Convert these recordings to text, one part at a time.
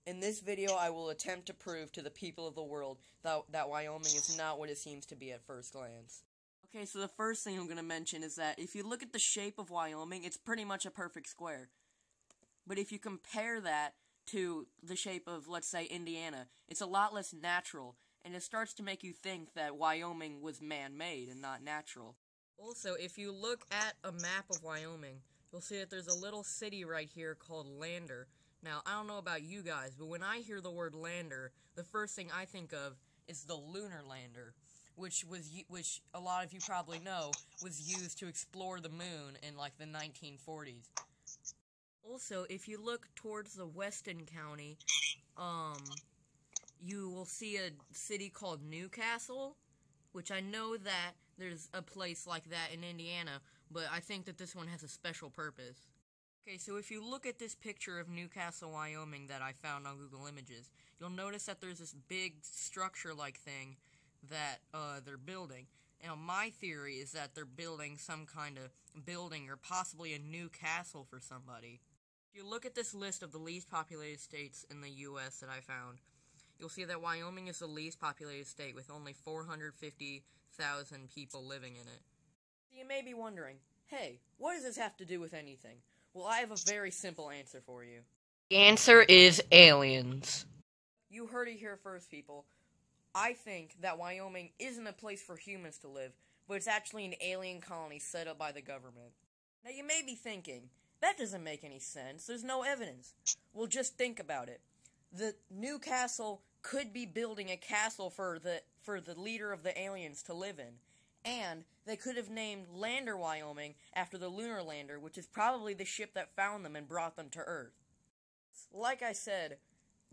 In this video, I will attempt to prove to the people of the world that Wyoming is not what it seems to be at first glance. Okay, so the first thing I'm going to mention is that if you look at the shape of Wyoming, it's pretty much a perfect square. But if you compare that to the shape of, let's say, Indiana, it's a lot less natural, and it starts to make you think that Wyoming was man-made and not natural. Also, if you look at a map of Wyoming, you'll see that there's a little city right here called Lander. Now, I don't know about you guys, but when I hear the word lander, the first thing I think of is the lunar lander, which a lot of you probably know was used to explore the moon in like the 1940s. Also, if you look towards the Weston County, you will see a city called Newcastle, which I know that there's a place like that in Indiana, but I think that this one has a special purpose. Okay, so if you look at this picture of Newcastle, Wyoming that I found on Google Images, you'll notice that there's this big structure-like thing that they're building. Now, my theory is that they're building some kind of building or possibly a new castle for somebody. If you look at this list of the least populated states in the U.S. that I found, you'll see that Wyoming is the least populated state with only 450,000 people living in it. So you may be wondering, hey, what does this have to do with anything? Well, I have a very simple answer for you. The answer is aliens. You heard it here first, people. I think that Wyoming isn't a place for humans to live, but it's actually an alien colony set up by the government. Now, you may be thinking, that doesn't make any sense. There's no evidence. Well, just think about it. The Newcastle could be building a castle for the leader of the aliens to live in. And they could have named Lander, Wyoming, after the lunar lander, which is probably the ship that found them and brought them to Earth. Like I said,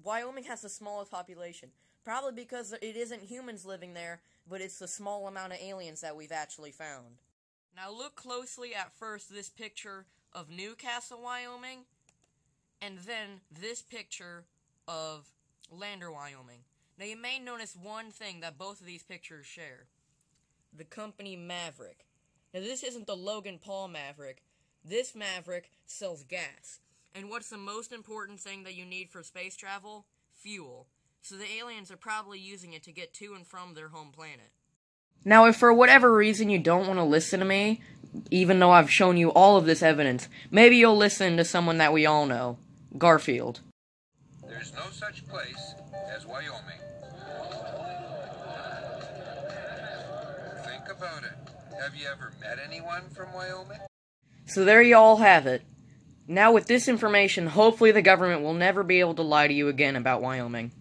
Wyoming has the smallest population, probably because it isn't humans living there, but it's the small amount of aliens that we've actually found. Now look closely at first this picture of Newcastle, Wyoming, and then this picture of Lander, Wyoming. Now you may notice one thing that both of these pictures share. The company Maverick. Now this isn't the Logan Paul Maverick. This Maverick sells gas. And what's the most important thing that you need for space travel? Fuel. So the aliens are probably using it to get to and from their home planet. Now if for whatever reason you don't want to listen to me, even though I've shown you all of this evidence, maybe you'll listen to someone that we all know. Garfield. There's no such place as Wyoming. Think about it. Have you ever met anyone from Wyoming? So there you all have it. Now with this information, hopefully the government will never be able to lie to you again about Wyoming.